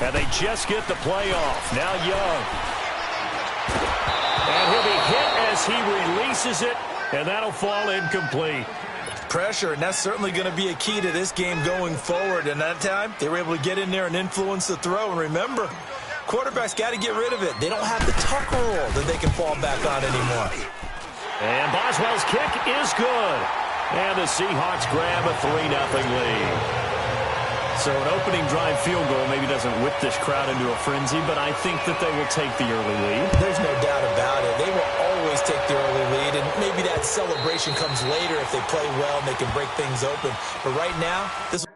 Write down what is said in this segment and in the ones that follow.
And they just get the playoff. Now Young. And he'll be hit as he releases it, and that'll fall incomplete. Pressure, and that's certainly going to be a key to this game going forward. And that time, they were able to get in there and influence the throw. And remember, quarterbacks got to get rid of it. They don't have the tuck rule that they can fall back on anymore. And Boswell's kick is good. And the Seahawks grab a 3-0 lead. So an opening drive field goal maybe doesn't whip this crowd into a frenzy, but I think that they will take the early lead. There's no doubt about it. They will always take the early lead, and maybe that celebration comes later if they play well and they can break things open. But right now, this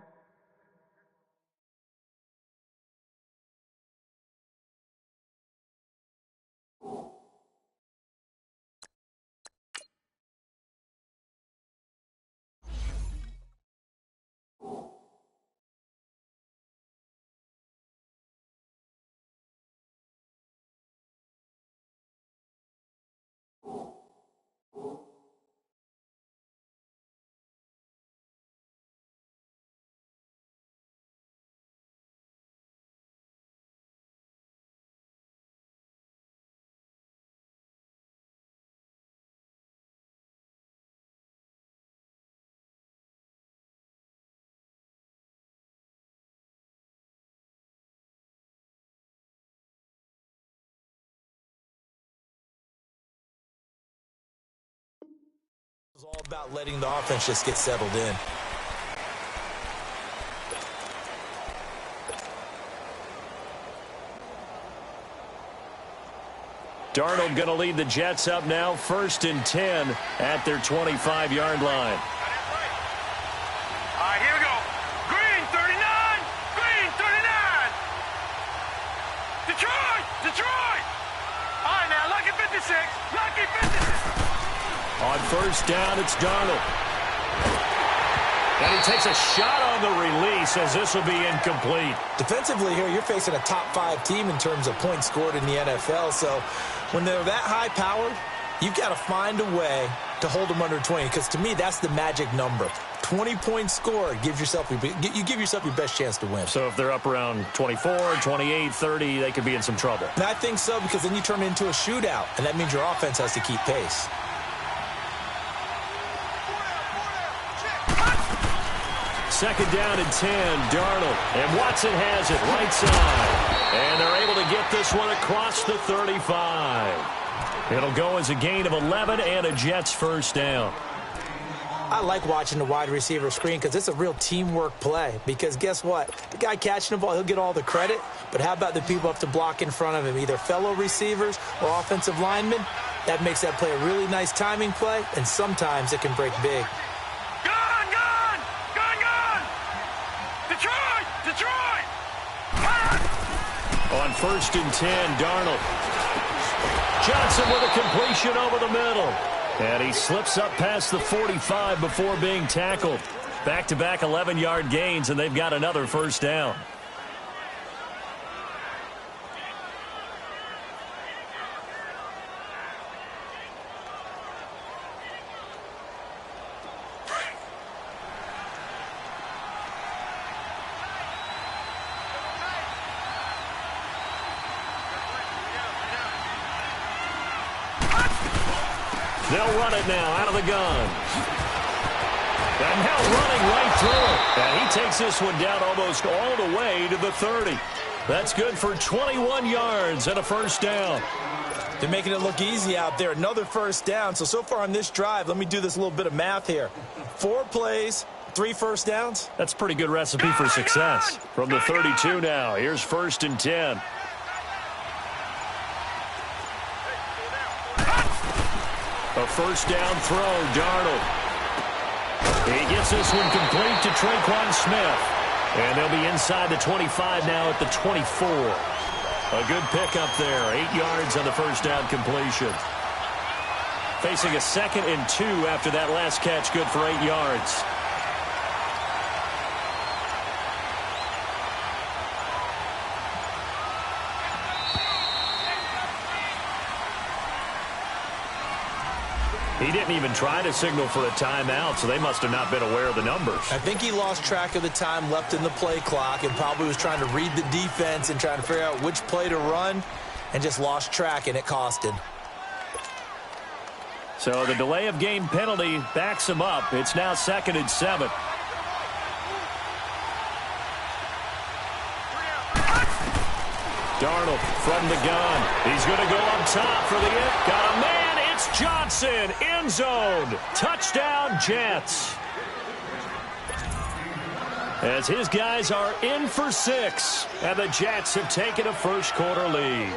is all about letting the offense just get settled in. Darnold going to lead the Jets up now, 1st and 10 at their 25-yard line. All right, here we go. Green, 39. Green, 39. Detroit, Detroit. All right, now, lucky 56. Lucky 56. On 1st down, it's Darnold. And he takes a shot on the release as this will be incomplete. Defensively here, you're facing a top-5 team in terms of points scored in the NFL. So when they're that high-powered, you've got to find a way to hold them under 20. Because to me, that's the magic number. 20 points scored, you give yourself your best chance to win. So if they're up around 24, 28, 30, they could be in some trouble. And I think so, because then you turn it into a shootout, and that means your offense has to keep pace. Second down and 10, Darnold. And Watson has it right side. And they're able to get this one across the 35. It'll go as a gain of 11 and a Jets 1st down. I like watching the wide receiver screen because it's a real teamwork play. Because guess what? The guy catching the ball, he'll get all the credit. But how about the people up to block in front of him, either fellow receivers or offensive linemen? That makes that play a really nice timing play, and sometimes it can break big. Detroit! On 1st and 10, Darnold. Johnson with a completion over the middle. And he slips up past the 45 before being tackled. Back-to-back 11-yard gains, and they've got another 1st down. They'll run it now out of the gun. And now running right through it. And he takes this one down almost all the way to the 30. That's good for 21 yards and a 1st down. They're making it look easy out there. Another 1st down. So far on this drive, let me do this little bit of math here. 4 plays, 3 1st downs. That's a pretty good recipe for success. From the 32 now, here's 1st and 10. A 1st down throw, Darnold. He gets this one complete to Traquan Smith. And they'll be inside the 25 now at the 24. A good pickup there, 8 yards on the 1st down completion. Facing a 2nd and 2 after that last catch, good for 8 yards. He didn't even try to signal for a timeout, so they must have not been aware of the numbers. I think he lost track of the time left in the play clock and probably was trying to read the defense and trying to figure out which play to run and just lost track, and it cost him. So the delay of game penalty backs him up. It's now 2nd and 7. Darnold from the gun. He's going to go up top for the it. Got a man. It's Johnson. End zone. Touchdown, Jets. As his guys are in for 6. And the Jets have taken a first-quarter lead.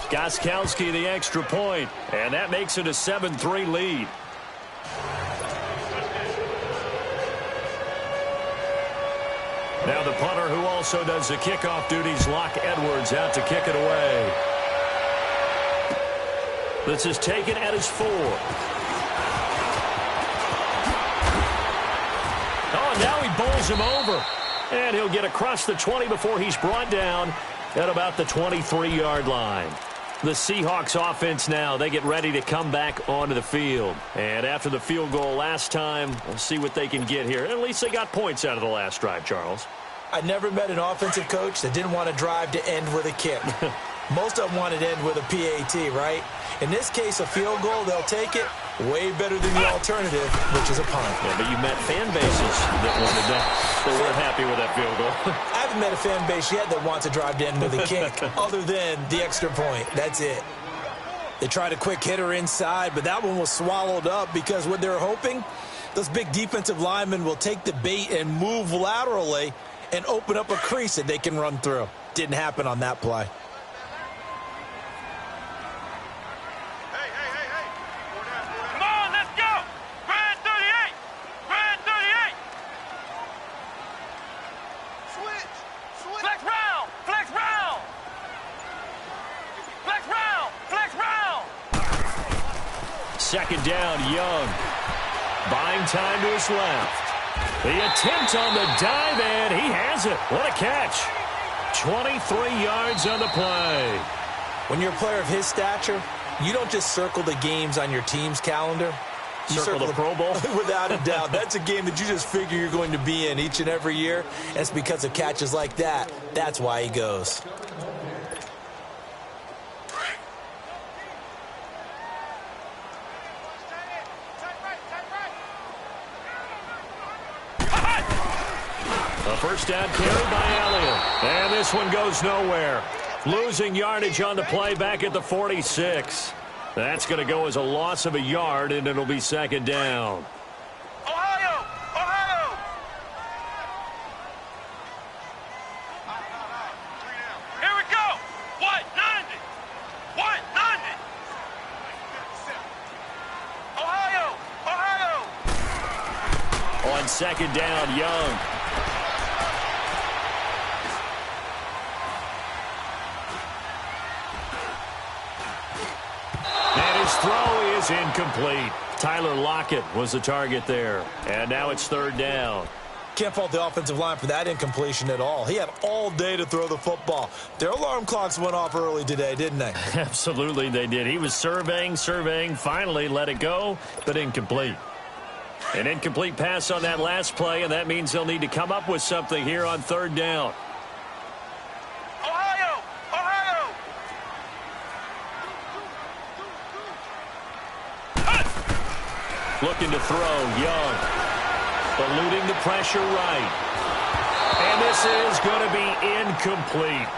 Gostkowski the extra point. And that makes it a 7-3 lead. Now the punter who also does the kickoff duties, Locke Edwards, out to kick it away. This is taken at his 4. Oh, and now he bowls him over. And he'll get across the 20 before he's brought down at about the 23-yard line. The Seahawks offense now, they get ready to come back onto the field. And after the field goal last time, we'll see what they can get here. At least they got points out of the last drive, Charles. I never met an offensive coach that didn't want to drive to end with a kick. Most of them want to end with a PAT, right? In this case, a field goal, they'll take it. Way better than the alternative, which is a punt. Yeah, but you met fan bases that weren't happy with that field goal. I haven't met a fan base yet that wants to drive to end with a kick, other than the extra point. That's it. They tried a quick hitter inside, but that one was swallowed up because what they're hoping, those big defensive linemen will take the bait and move laterally and open up a crease that they can run through. Didn't happen on that play. Come on, let's go! Grand 38! Grand 38! Switch! Flex round! Flex round! Flex round! Flex round! 2nd down, Young. Buying time to his left. The attempt on the dive, and he has it. What a catch. 23 yards on the play. When you're a player of his stature, you don't just circle the games on your team's calendar. You circle the Pro Bowl? Without a doubt. That's a game that you just figure you're going to be in each and every year. And it's because of catches like that. That's why he goes. A first down carry by Elliott. And this one goes nowhere. Losing yardage on the play back at the 46. That's going to go as a loss of a yard, and it'll be 2nd down. Ohio! Ohio! Here we go! White 90! White 90! Ohio! Ohio! On 2nd down, Young. His throw is incomplete. Tyler Lockett was the target there. And now it's 3rd down. Can't fault the offensive line for that incompletion at all. He had all day to throw the football. Their alarm clocks went off early today, didn't they? Absolutely, they did. He was surveying, finally let it go, but incomplete. An incomplete pass on that last play, and that means they'll need to come up with something here on 3rd down. Ohio! Ohio! Looking to throw, Young. Eluding the pressure right. And this is going to be incomplete.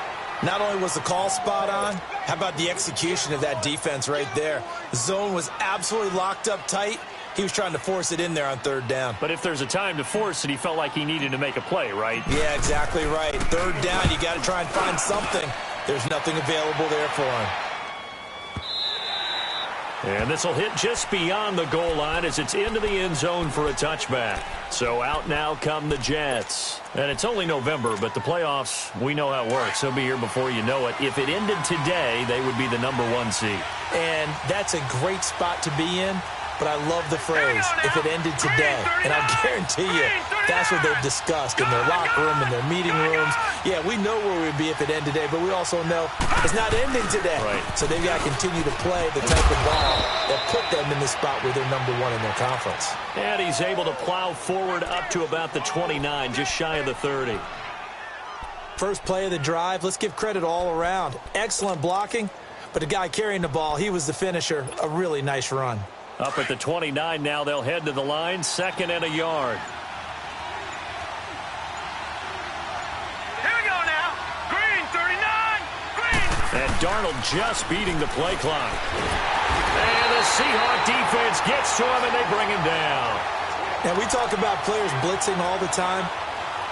Not only was the call spot on, how about the execution of that defense right there? The zone was absolutely locked up tight. He was trying to force it in there on 3rd down. But if there's a time to force it, he felt like he needed to make a play, right? Yeah, exactly right. 3rd down, you got to try and find something. There's nothing available there for him. And this will hit just beyond the goal line as it's into the end zone for a touchback. So out now come the Jets. And it's only November, but the playoffs, we know how it works. They'll be here before you know it. If it ended today, they would be the #1 seed. And that's a great spot to be in but I love the phrase, if it ended today. And I'll guarantee you, that's what they've discussed in their locker room, in their meeting rooms. Yeah, we know where we'd be if it ended today, but we also know it's not ending today. Right. So they've got to continue to play the type of ball that put them in the spot where they're number one in their conference. And he's able to plow forward up to about the 29, just shy of the 30. First play of the drive, let's give credit all around. Excellent blocking, but the guy carrying the ball, he was the finisher. A really nice run. Up at the 29 now, they'll head to the line, 2nd and a yard. Here we go now. Green, 39. Green. And Darnold just beating the play clock. And the Seahawk defense gets to him, and they bring him down. And we talk about players blitzing all the time.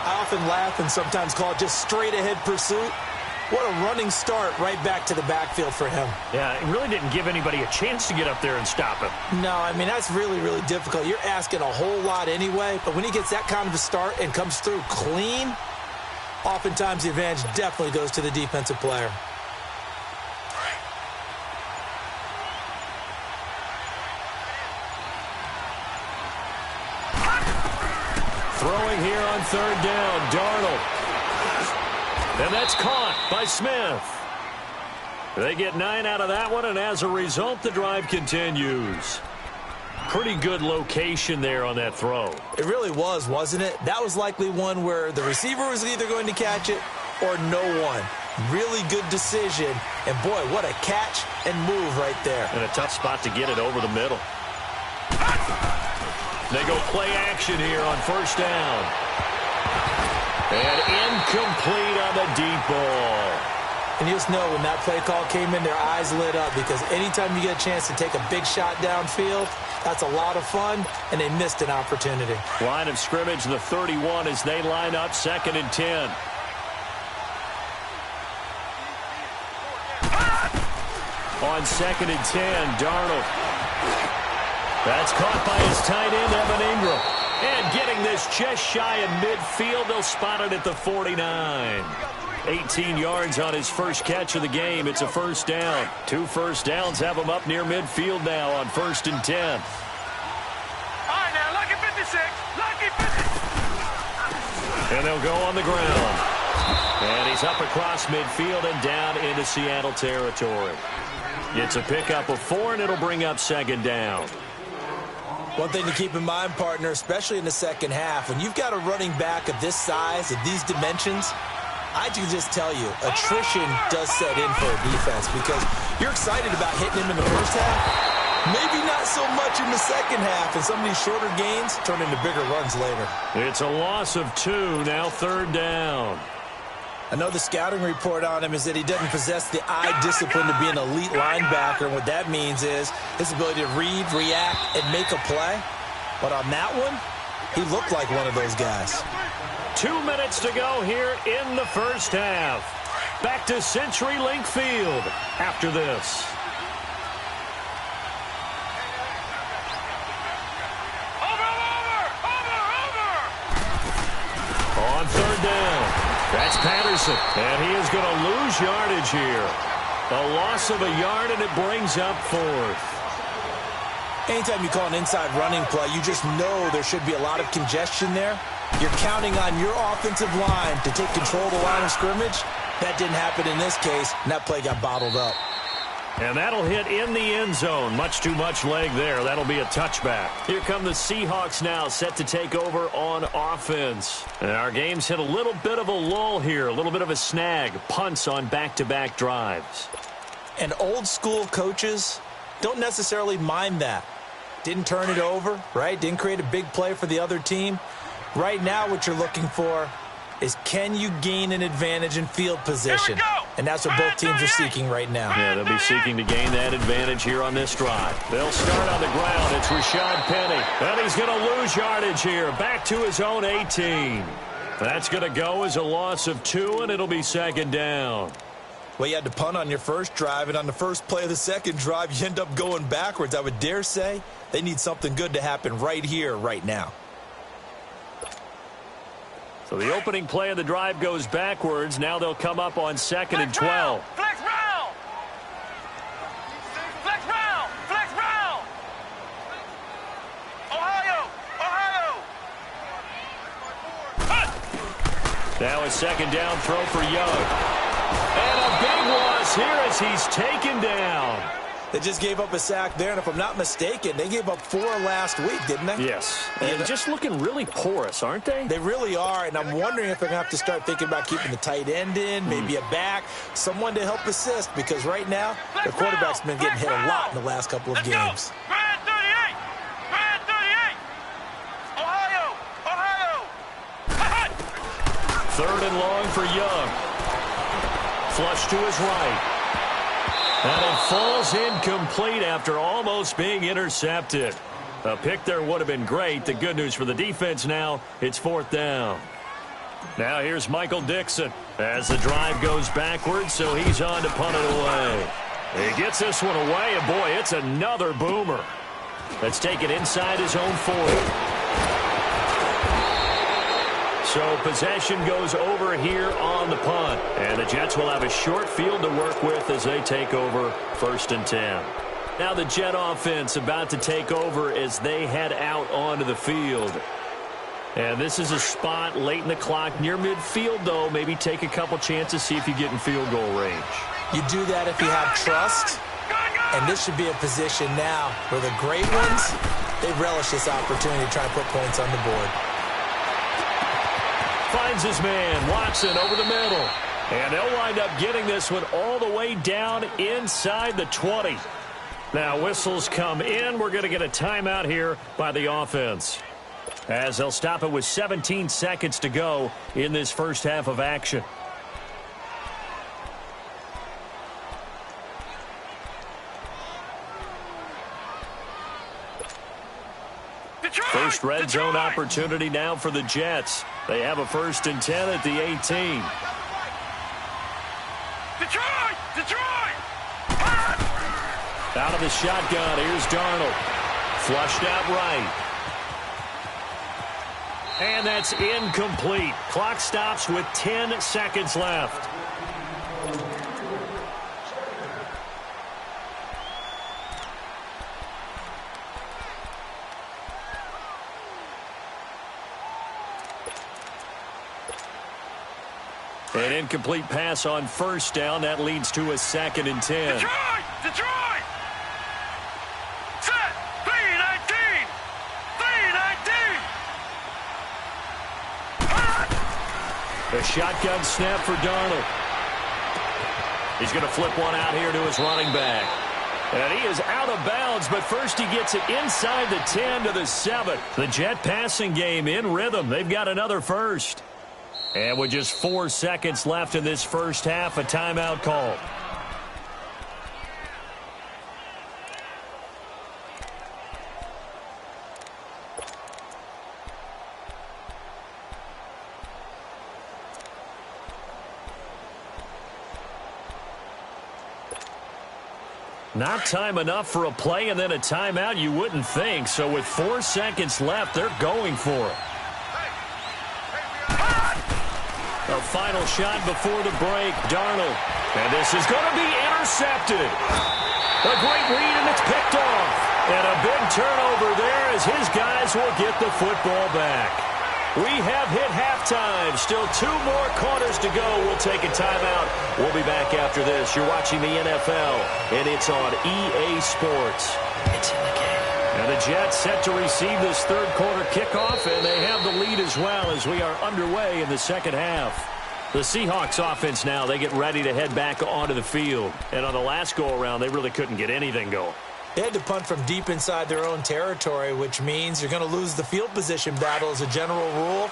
I often laugh and sometimes call it just straight-ahead pursuit. What a running start right back to the backfield for him. Yeah, it really didn't give anybody a chance to get up there and stop him. No, I mean, that's really, really difficult. You're asking a whole lot anyway, but when he gets that kind of a start and comes through clean, oftentimes the advantage definitely goes to the defensive player. Throwing here on 3rd down, Darnold. And that's caught by Smith. They get 9 out of that one, and as a result, the drive continues. Pretty good location there on that throw. It really was, wasn't it? That was likely one where the receiver was either going to catch it or no one. Really good decision. And, boy, what a catch and move right there. And a tough spot to get it over the middle. They go play action here on 1st down. And incomplete on the deep ball. And you just know when that play call came in, their eyes lit up because anytime you get a chance to take a big shot downfield, that's a lot of fun, and they missed an opportunity. Line of scrimmage, the 31 as they line up 2nd and 10. On 2nd and 10, Darnold. That's caught by his tight end, Evan Ingram. And getting this just shy of midfield, they'll spot it at the 49. 18 yards on his first catch of the game. It's a 1st down. 2 first downs have him up near midfield now on 1st and 10. All right, now, lucky 56. Lucky 56. And they'll go on the ground. And he's up across midfield and down into Seattle territory. It's a pickup of 4, and it'll bring up 2nd down. One thing to keep in mind, partner, especially in the second half, when you've got a running back of this size, of these dimensions, I can just tell you, attrition does set in for a defense because you're excited about hitting him in the first half. Maybe not so much in the second half, and some of these shorter gains turn into bigger runs later. It's a loss of 2, now 3rd down. I know the scouting report on him is that he doesn't possess the eye discipline to be an elite linebacker. And what that means is his ability to read, react, and make a play. But on that one, he looked like one of those guys. 2 minutes to go here in the first half. Back to CenturyLink Field after this. On 3rd down. That's Patterson, and he is going to lose yardage here. A loss of a yard, and it brings up 4th. Anytime you call an inside running play, you just know there should be a lot of congestion there. You're counting on your offensive line to take control of the line of scrimmage. That didn't happen in this case, and that play got bottled up. And that'll hit in the end zone. Much too much leg there. That'll be a touchback. Here come the Seahawks now, set to take over on offense. And our game's hit a little bit of a lull here, a little bit of a snag. Punts on back-to-back drives. And old-school coaches don't necessarily mind that. Didn't turn it over, right? Didn't create a big play for the other team. Right now what you're looking for is can you gain an advantage in field position? And that's what both teams are seeking right now. Yeah, they'll be seeking to gain that advantage here on this drive. They'll start on the ground. It's Rashad Penny. And he's going to lose yardage here. Back to his own 18. That's going to go as a loss of 2, and it'll be 2nd down. Well, you had to punt on your first drive, and on the first play of the second drive, you end up going backwards. I would dare say they need something good to happen right here, right now. So the opening play of the drive goes backwards. Now they'll come up on 2nd and 12. Flex round! Flex round! Flex round! Now a second down throw for Young. And a big loss here as he's taken down. They just gave up a sack there, and if I'm not mistaken, they gave up 4 last week, didn't they? Yes. And just looking really porous, aren't they? They really are, and I'm wondering if they're going to have to start thinking about keeping the tight end in, maybe a back, someone to help assist, because right now, the quarterback's been getting hit a lot in the last couple of games. Grand 38! Grand 38! Ohio! Ohio! Third and long for Young. Flush to his right. And it falls incomplete after almost being intercepted. A pick there would have been great. The good news for the defense now, it's 4th down. Now here's Michael Dixon as the drive goes backwards, so he's on to punt it away. He gets this one away, and boy, it's another boomer. That's taken inside his own 40. So possession goes over here on the punt. And the Jets will have a short field to work with as they take over 1st and 10. Now the Jet offense about to take over as they head out onto the field. And this is a spot late in the clock near midfield, though. Maybe take a couple chances, see if you get in field goal range. You do that if you have trust. And this should be a position now where the great ones, they relish this opportunity to try and put points on the board. Finds his man, Watson, over the middle. And they'll wind up getting this one all the way down inside the 20. Now whistles come in. We're going to get a timeout here by the offense, as they'll stop it with 17 seconds to go in this first half of action. First red zone opportunity now for the Jets. They have a 1st and 10 at the 18. Detroit! Out of the shotgun, here's Darnold. Flushed out right. And that's incomplete. Clock stops with 10 seconds left. An incomplete pass on 1st down. That leads to a 2nd and 10. Detroit! Set! 319! 319! A shotgun snap for Darnold. He's going to flip one out here to his running back. And he is out of bounds, but first he gets it inside the 10 to the 7. The Jet passing game in rhythm. They've got another first. And with just 4 seconds left in this first half, a timeout called. Not time enough for a play and then a timeout, you wouldn't think. So with 4 seconds left, they're going for it. A final shot before the break, Darnold. And this is going to be intercepted. A great read, and it's picked off. And a big turnover there as his guys will get the football back. We have hit halftime. Still 2 more quarters to go. We'll take a timeout. We'll be back after this. You're watching the NFL, and it's on EA Sports. It's in the game. And the Jets set to receive this third quarter kickoff, and they have the lead as well as we are underway in the second half. The Seahawks offense now, they get ready to head back onto the field. And on the last go-around, they really couldn't get anything going. They had to punt from deep inside their own territory, which means you're going to lose the field position battle as a general rule.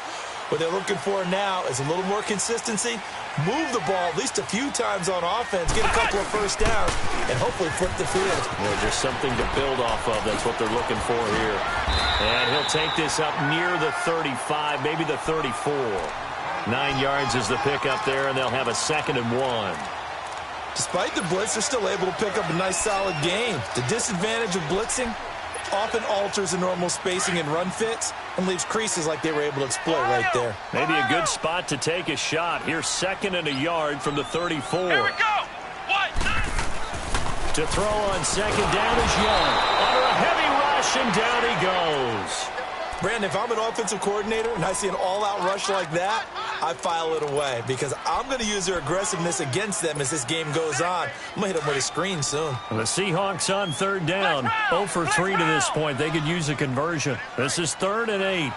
What they're looking for now is a little more consistency, move the ball at least a few times on offense, get a couple of first downs, and hopefully flip the field. Well, just something to build off of. That's what they're looking for here. And he'll take this up near the 35, maybe the 34. 9 yards is the pickup there, and they'll have a 2nd and 1. Despite the blitz, they're still able to pick up a nice, solid gain. The disadvantage of blitzing often alters the normal spacing and run fits and leaves creases like they were able to exploit right there. Maybe a good spot to take a shot. Here's 2nd and a yard from the 34. Here we go! What? To throw on 2nd down is Young. Under a heavy rush, and down he goes. Brandon, if I'm an offensive coordinator and I see an all-out rush like that, I file it away because I'm going to use their aggressiveness against them as this game goes on. I'm going to hit them with a screen soon. The Seahawks on third down. 0 for 3 to this point. They could use a conversion. This is 3rd and 8.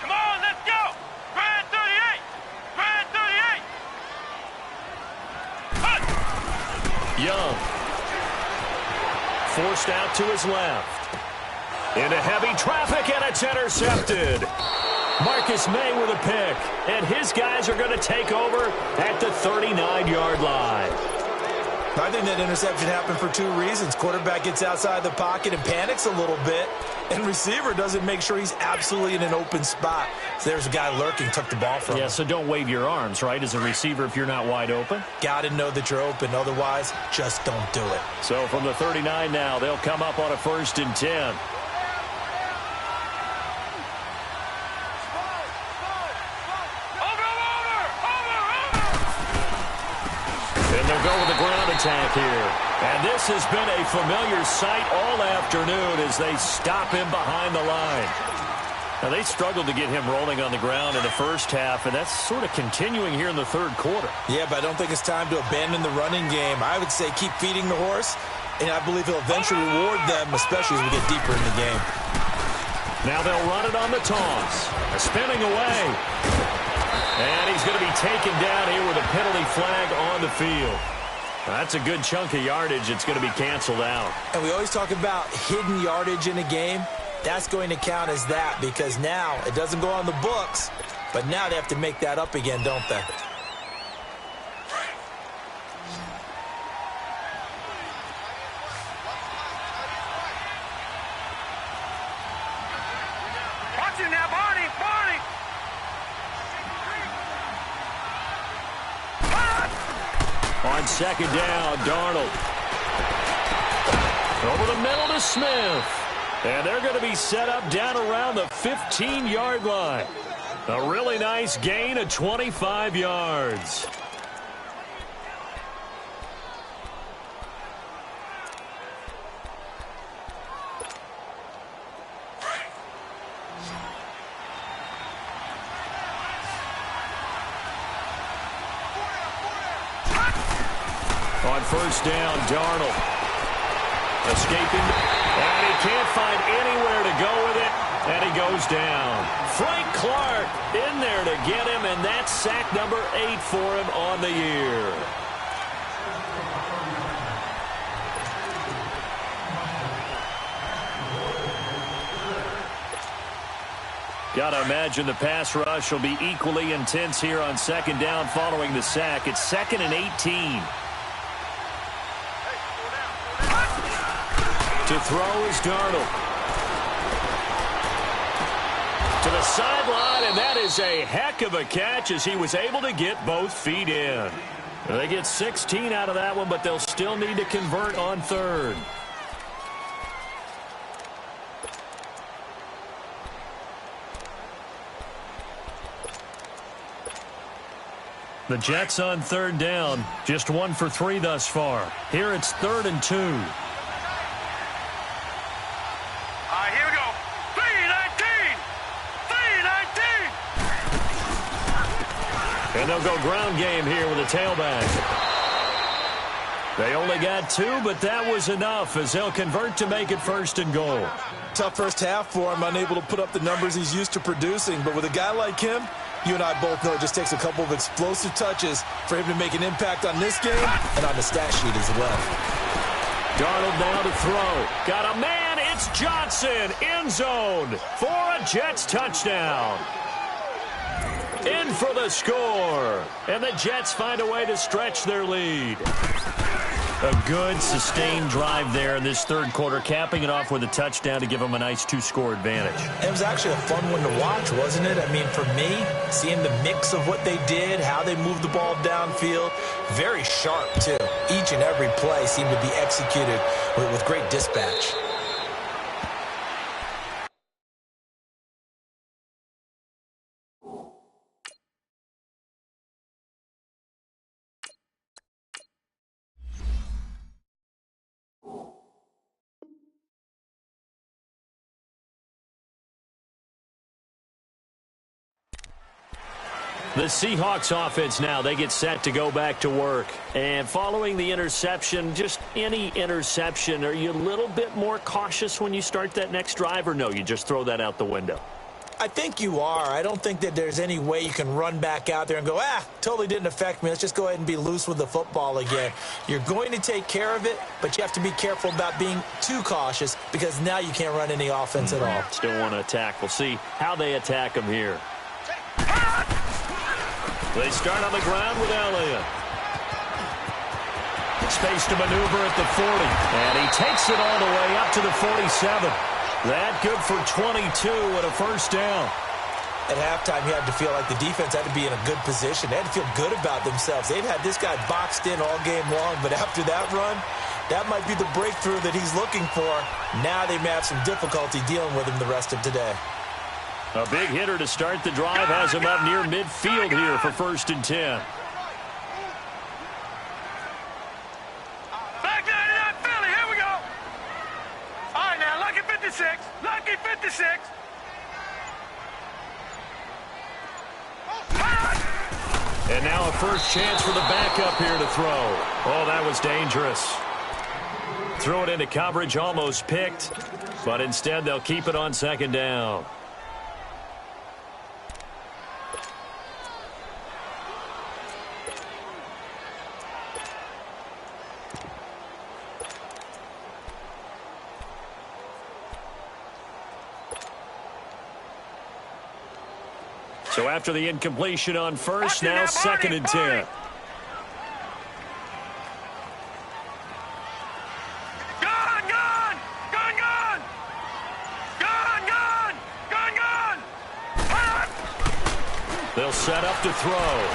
Come on, let's go. Grand 38. Grand 38. Young. Forced out to his left. Into heavy traffic, and it's intercepted. Marcus May with a pick, and his guys are going to take over at the 39-yard line. I think that interception happened for 2 reasons. Quarterback gets outside the pocket and panics a little bit, and receiver doesn't make sure he's absolutely in an open spot. So there's a guy lurking, took the ball from him. Yeah, so don't wave your arms, right, as a receiver if you're not wide open. Got to know that you're open. Otherwise, just don't do it. So from the 39 now, they'll come up on a 1st and 10. Go with the ground attack here. And this has been a familiar sight all afternoon as they stop him behind the line. Now, they struggled to get him rolling on the ground in the first half, and that's sort of continuing here in the 3rd quarter. Yeah, but I don't think it's time to abandon the running game. I would say keep feeding the horse, and I believe he'll eventually reward them, especially as we get deeper in the game. Now they'll run it on the toss. Spinning away. And he's going to be taken down here with a penalty flag on the field. That's a good chunk of yardage. It's going to be canceled out. And we always talk about hidden yardage in a game. That's going to count as that because now it doesn't go on the books, but now they have to make that up again, don't they? Watch it now, Barney. Barney. On 2nd down, Darnold. Over the middle to Smith. And they're going to be set up down around the 15-yard line. A really nice gain of 25 yards. On 1st down, Darnold. Escaping, and he can't find anywhere to go with it, and he goes down. Frank Clark in there to get him, and that's sack number 8 for him on the year. Got to imagine the pass rush will be equally intense here on 2nd down following the sack. It's 2nd and 18. To throw is Darnold. To the sideline, and that is a heck of a catch as he was able to get both feet in. They get 16 out of that one, but they'll still need to convert on 3rd. The Jets on 3rd down, just 1 for 3 thus far. Here it's 3rd and 2. Here we go. 319. 319. And they'll go ground game here with a tailback. They only got 2, but that was enough as they'll convert to make it 1st and goal. Tough first half for him, unable to put up the numbers he's used to producing. But with a guy like him, you and I both know it just takes a couple of explosive touches for him to make an impact on this game and on the stat sheet as well. Darnold now to throw. Got a man. It's Johnson. End zone for a Jets touchdown. In for the score. And the Jets find a way to stretch their lead. A good, sustained drive there in this 3rd quarter, capping it off with a touchdown to give them a nice 2-score advantage. It was actually a fun one to watch, wasn't it? I mean, for me, seeing the mix of what they did, how they moved the ball downfield, very sharp, too. Each and every play seemed to be executed with great dispatch. The Seahawks offense now, they get set to go back to work. And following the interception, just any interception, are you a little bit more cautious when you start that next drive, or no, you just throw that out the window? I think you are. I don't think that there's any way you can run back out there and go, totally didn't affect me. Let's just go ahead and be loose with the football again. You're going to take care of it, but you have to be careful about being too cautious because now you can't run any offense at all. Still want to attack. We'll see how they attack them here. They start on the ground with Elliott. Space to maneuver at the 40. And he takes it all the way up to the 47. That good for 22 and a first down. At halftime, you had to feel like the defense had to be in a good position. They had to feel good about themselves. They'd had this guy boxed in all game long, but after that run, that might be the breakthrough that he's looking for. Now they may have some difficulty dealing with him the rest of today. A big hitter to start the drive has him up near midfield here for 1st and 10. Back 99 Philly, here we go. All right, now, lucky 56. Lucky 56. And now a first chance for the backup here to throw. Oh, that was dangerous. Threw it into coverage, almost picked, but instead they'll keep it on 2nd down. So after the incompletion on first, now 2nd and 10. They'll set up to throw.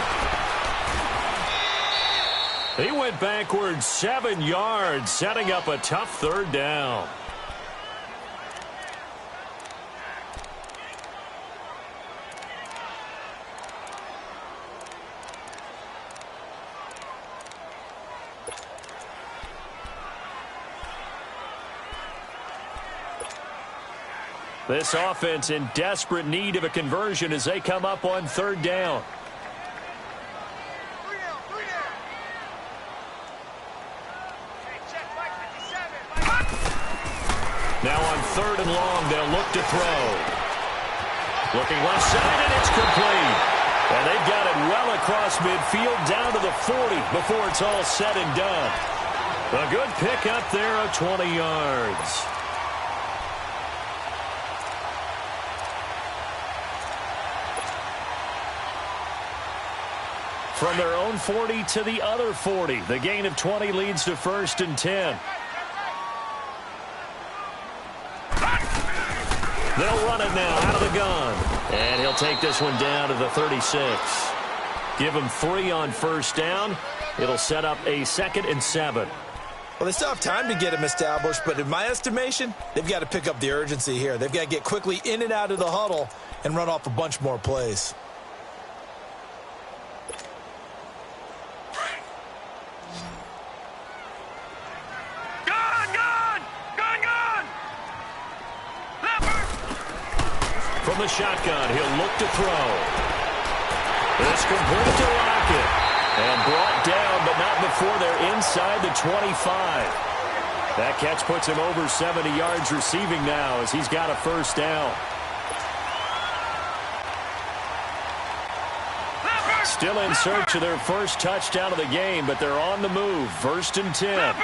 He went backwards 7 yards, setting up a tough 3rd down. This offense in desperate need of a conversion as they come up on 3rd down. Now on 3rd and long, they'll look to throw. Looking left side, and it's complete. And they've got it well across midfield down to the 40 before it's all said and done. A good pick up there of 20 yards. From their own 40 to the other 40. The gain of 20 leads to 1st and 10. They'll run it now out of the gun. And he'll take this one down to the 36. Give him 3 on 1st down. It'll set up a 2nd and 7. Well, they still have time to get him established, but in my estimation, they've got to pick up the urgency here. They've got to get quickly in and out of the huddle and run off a bunch more plays. From the shotgun, he'll look to throw. It's complete to Lockett. And brought down, but not before they're inside the 25. That catch puts him over 70 yards receiving now as he's got a 1st down. Still in search of their first touchdown of the game, but they're on the move. 1st and 10.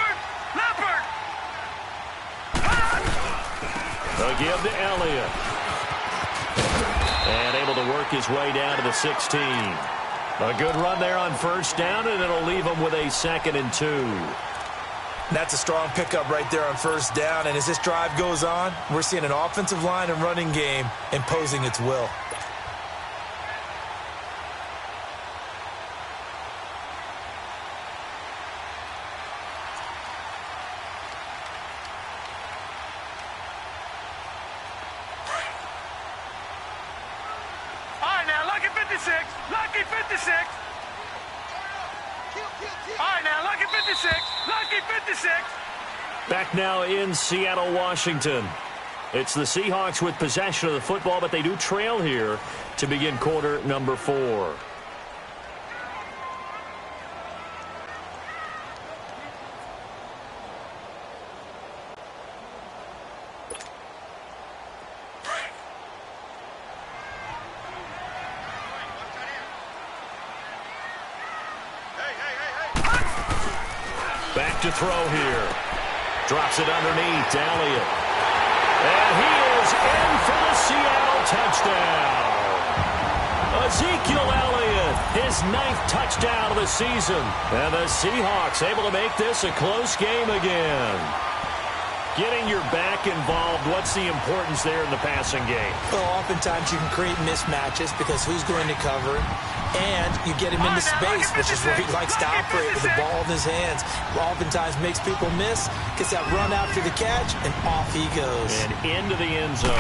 They'll give to Elliott. And able to work his way down to the 16. A good run there on 1st down, and it'll leave him with a 2nd and 2. That's a strong pickup right there on 1st down, and as this drive goes on, we're seeing an offensive line and running game imposing its will. Lucky 56. All right, now, lucky 56. Lucky 56. Back now in Seattle, Washington. It's the Seahawks with possession of the football, but they do trail here to begin quarter number 4. Back to throw here. Drops it underneath to Elliott. And he is in for the Seattle touchdown. Ezekiel Elliott, his 9th touchdown of the season. And the Seahawks able to make this a close game again. Getting your back involved, what's the importance there in the passing game? Well, oftentimes you can create mismatches because who's going to cover him? And you get him into space, which is where he likes to operate with the ball in his hands. Oftentimes makes people miss, gets that run after the catch, and off he goes. And into the end zone.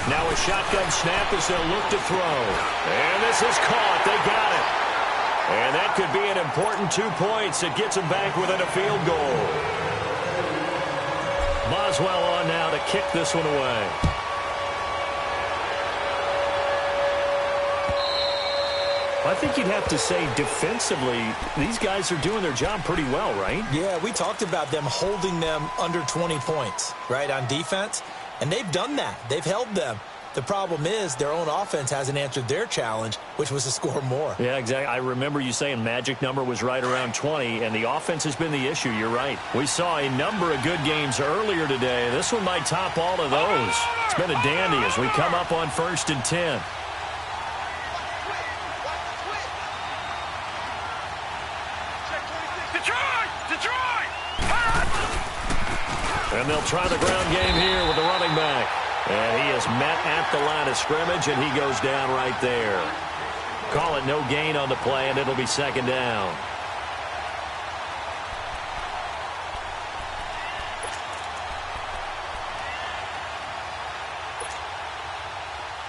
Now a shotgun snap as they'll look to throw. And this is caught. They got it. And that could be an important 2 points. It gets them back within a field goal. Boswell on now to kick this one away. I think you'd have to say defensively, these guys are doing their job pretty well, right? Yeah, we talked about them holding them under 20 points, right, on defense. And they've done that. They've held them. The problem is their own offense hasn't answered their challenge, which was to score more. Yeah, exactly. I remember you saying magic number was right around 20, and the offense has been the issue. You're right. We saw a number of good games earlier today. This one might top all of those. It's been a dandy as we come up on 1st and 10. And they'll try the ground game here with the running back. And he is met at the line of scrimmage, and he goes down right there. Call it no gain on the play, and it'll be 2nd down.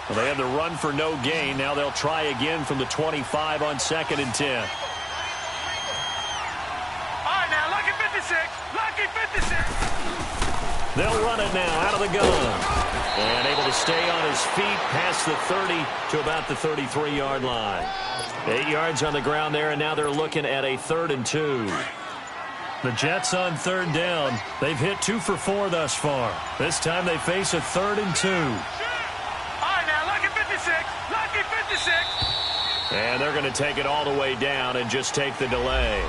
Well, they had the run for no gain. Now they'll try again from the 25 on 2nd and 10. All right, now, lucky 56. Lucky 56. They'll run it now out of the gun. And able to stay on his feet past the 30 to about the 33-yard line. 8 yards on the ground there, and now they're looking at a 3rd and 2. The Jets on 3rd down. They've hit 2 for 4 thus far. This time they face a 3rd and 2. All right, now, lucky 56. Lucky 56. And they're going to take it all the way down and just take the delay.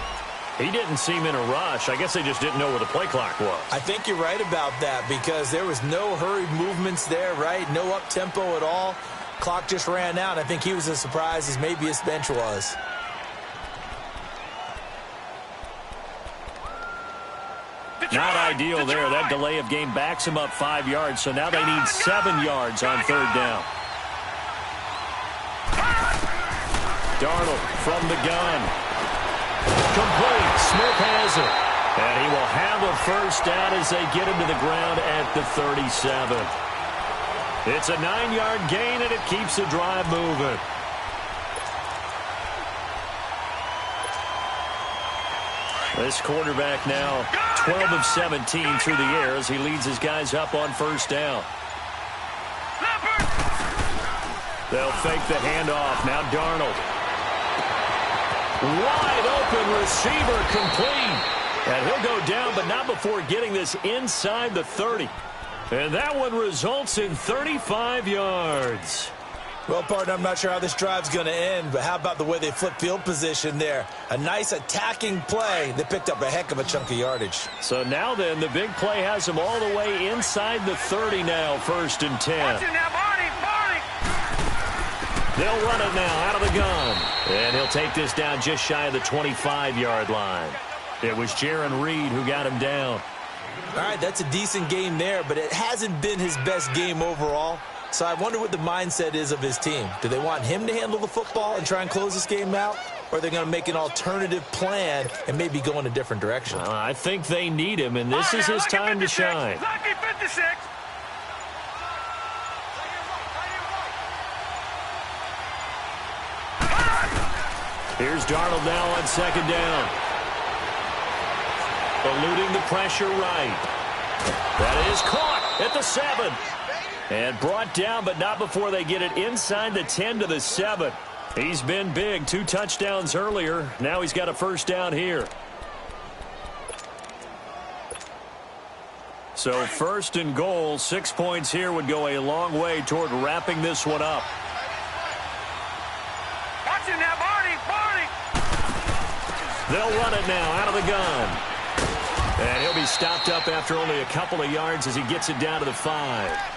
He didn't seem in a rush. I guess they just didn't know where the play clock was. I think you're right about that because there was no hurried movements there, right? No up-tempo at all. Clock just ran out. I think he was as surprised as maybe his bench was. Not ideal there. That delay of game backs him up 5 yards, so now they need 7 yards on 3rd down. Darnold from the gun. Complete. Smith has it. And he will have a 1st down as they get him to the ground at the 37. It's a 9-yard gain, and it keeps the drive moving. This quarterback now 12 of 17 through the air as he leads his guys up on 1st down. They'll fake the handoff. Now Darnold. Wide open receiver complete. And he'll go down, but not before getting this inside the 30. And that one results in 35 yards. Well, partner, I'm not sure how this drive's going to end, but how about the way they flip field position there? A nice attacking play. They picked up a heck of a chunk of yardage. So now then, the big play has them all the way inside the 30 now, 1st and 10. They'll run it now out of the gun. And he'll take this down just shy of the 25-yard line. It was Jaron Reed who got him down. All right, that's a decent game there, but it hasn't been his best game overall. So I wonder what the mindset is of his team. Do they want him to handle the football and try and close this game out? Or are they going to make an alternative plan and maybe go in a different direction? I think they need him, and this is his time to shine. Lucky 56. Here's Darnold now on 2nd down. Eluding the pressure right. That is caught at the 7. And brought down, but not before they get it inside the 10 to the 7. He's been big. 2 touchdowns earlier. Now he's got a 1st down here. So 1st and goal, 6 points here would go a long way toward wrapping this one up. Watch him now, Barney. They'll run it now out of the gun. And he'll be stopped up after only a couple of yards as he gets it down to the 5.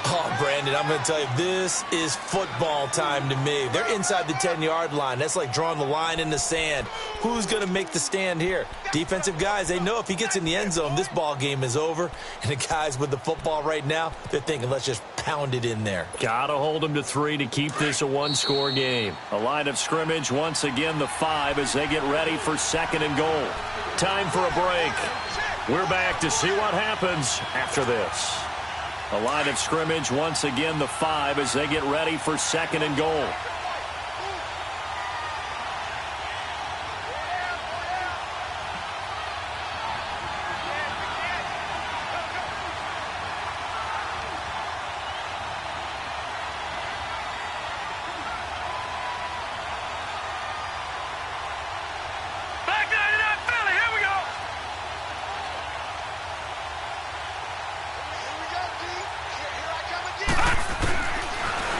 Oh, Brandon, I'm going to tell you, this is football time to me. They're inside the 10-yard line. That's like drawing the line in the sand. Who's going to make the stand here? Defensive guys, they know if he gets in the end zone, this ball game is over. And the guys with the football right now, they're thinking, let's just pound it in there. Got to hold them to 3 to keep this a one-score game. A line of scrimmage, once again the 5 as they get ready for 2nd and goal. Time for a break. We're back to see what happens after this. A line of scrimmage, once again the 5 as they get ready for 2nd and goal.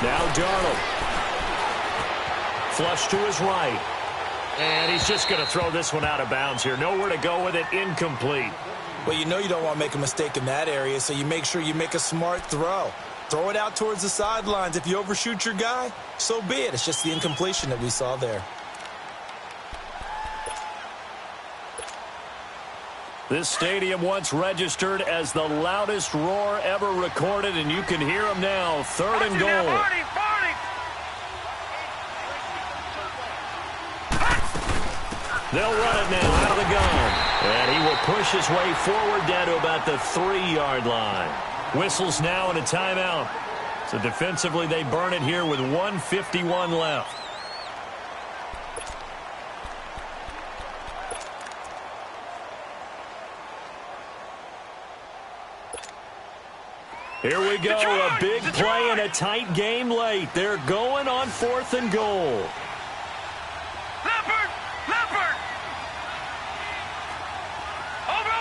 Now Darnold. Flush to his right. And he's just going to throw this one out of bounds here. Nowhere to go with it. Incomplete. Well, you know you don't want to make a mistake in that area, so you make sure you make a smart throw. Throw it out towards the sidelines. If you overshoot your guy, so be it. It's just the incompletion that we saw there. This stadium once registered as the loudest roar ever recorded, and you can hear them now. 3rd and goal. They'll run it now out of the gun. And he will push his way forward down to about the 3-yard line. Whistles now and a timeout. So defensively, they burn it here with 1:51 left. Here we go, a big play and a tight game late. They're going on 4th and goal. Leopard! Leopard! Over!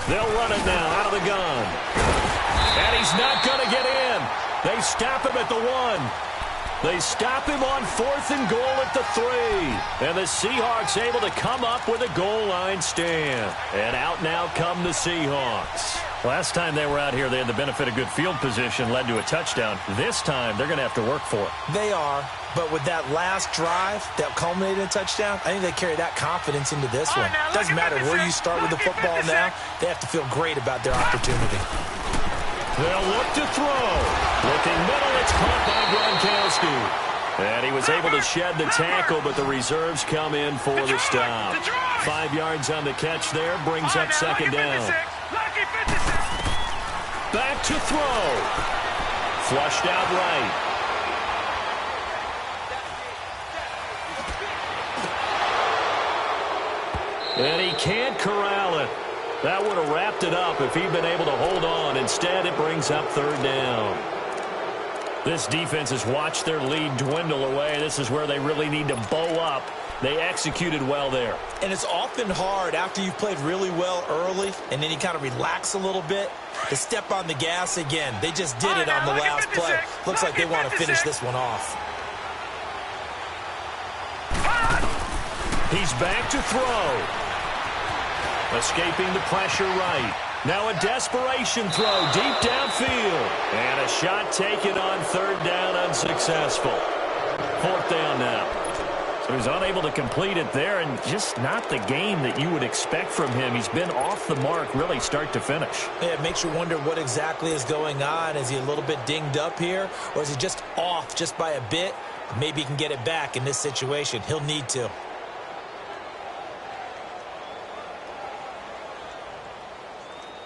They'll run it now out of the gun. And he's not going to get in. They stop him at the 1. They stop him on 4th and goal at the 3. And the Seahawks able to come up with a goal line stand. And out now come the Seahawks. Last time they were out here, they had the benefit of good field position, led to a touchdown. This time, they're going to have to work for it. They are, but with that last drive that culminated in a touchdown, I think they carry that confidence into this one. Doesn't matter where you start with the football now, they have to feel great about their opportunity. They'll look to throw. Looking middle, it's caught by Gronkowski. And he was able to shed the tackle, but the reserves come in for the stop. 5 yards on the catch there, brings up 2nd down. Back to throw. Flushed out right. And he can't corral it. That would have wrapped it up if he'd been able to hold on. Instead, it brings up 3rd down. This defense has watched their lead dwindle away. This is where they really need to bow up. They executed well there. And it's often hard after you've played really well early and then you kind of relax a little bit to step on the gas again. They just did it on the last play. Looks like they want to finish this one off. He's back to throw. Escaping the pressure right. Now a desperation throw deep downfield. And a shot taken on 3rd down, unsuccessful. 4th down now. So he's unable to complete it there, and just not the game that you would expect from him. He's been off the mark really start to finish. Yeah, it makes you wonder what exactly is going on. Is he a little bit dinged up here, or is he just off just by a bit? Maybe he can get it back in this situation. He'll need to.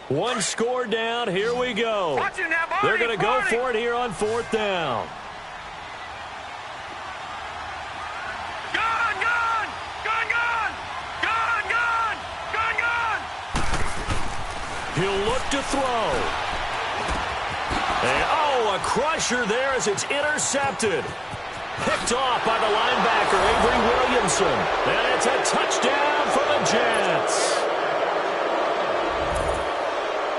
One score down. Here we go. They're going to go for it here on 4th down. Gun! Gun! Gun! Gun! Gun! Gun! Gun! Gun! He'll look to throw. And, oh, a crusher there as it's intercepted. Picked off by the linebacker, Avery Williamson. And it's a touchdown for the Jets.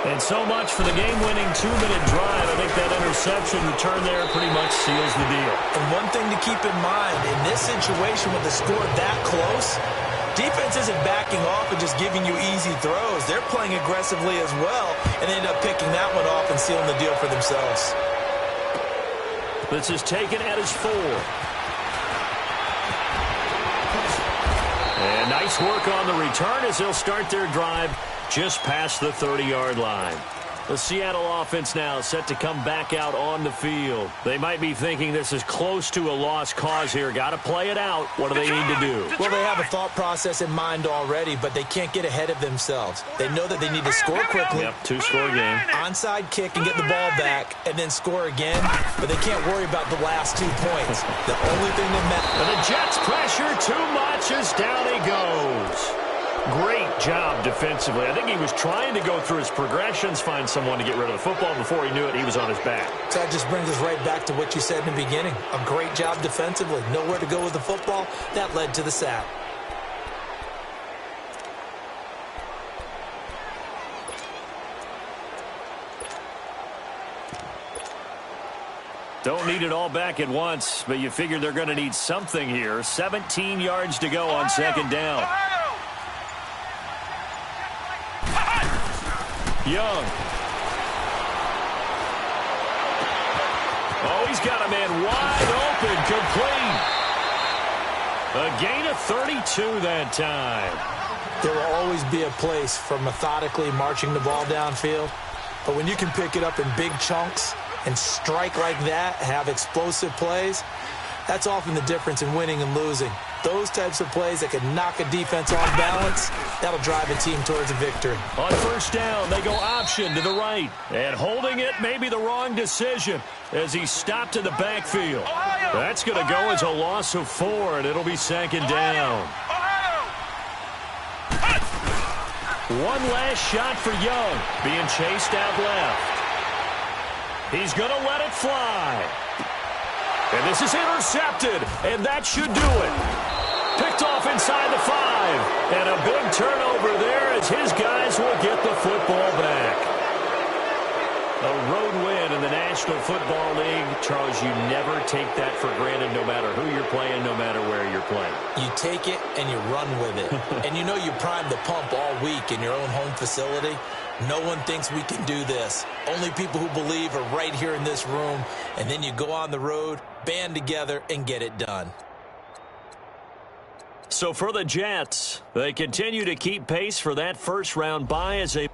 And so much for the game-winning 2-minute drive. I think that interception return there pretty much seals the deal. And one thing to keep in mind, in this situation with the score that close, defense isn't backing off and just giving you easy throws. They're playing aggressively as well, and they end up picking that one off and sealing the deal for themselves. This is taken at his 4. And nice work on the return as they'll start their drive just past the 30-yard line. The Seattle offense now set to come back out on the field. They might be thinking this is close to a lost cause here. Got to play it out. What do they need to do? Well, they have a thought process in mind already, but they can't get ahead of themselves. They know that they need to score quickly. Yep, 2-score game. Onside kick and get the ball back and then score again, but they can't worry about the last 2 points. The only thing that matters. And the Jets pressure too much as down he goes. Great job defensively. I think he was trying to go through his progressions, find someone to get rid of the football. Before he knew it, he was on his back. So that just brings us right back to what you said in the beginning. A great job defensively. Nowhere to go with the football. That led to the sack. Don't need it all back at once, but you figure they're going to need something here. 17 yards to go on second down. Young. Oh, he's got a man wide open, complete. A gain of 32 that time. There will always be a place for methodically marching the ball downfield, but when you can pick it up in big chunks and strike like that, have explosive plays, that's often the difference in winning and losing. Those types of plays that can knock a defense off balance, that'll drive a team towards a victory. On first down, they go option to the right. And holding it may be the wrong decision as he stopped in the backfield. That's going to go as a loss of 4, and it'll be second down. One last shot for Young, being chased out left. He's going to let it fly. And this is intercepted, and that should do it. Picked off inside the 5, and a big turnover there as his guys will get the football back. A road win in the National Football League. Charles, you never take that for granted no matter who you're playing, no matter where you're playing. You take it and you run with it. And you know you primed the pump all week in your own home facility. No one thinks we can do this. Only people who believe are right here in this room. And then you go on the road, band together, and get it done. So for the Jets, they continue to keep pace for that first-round bye as they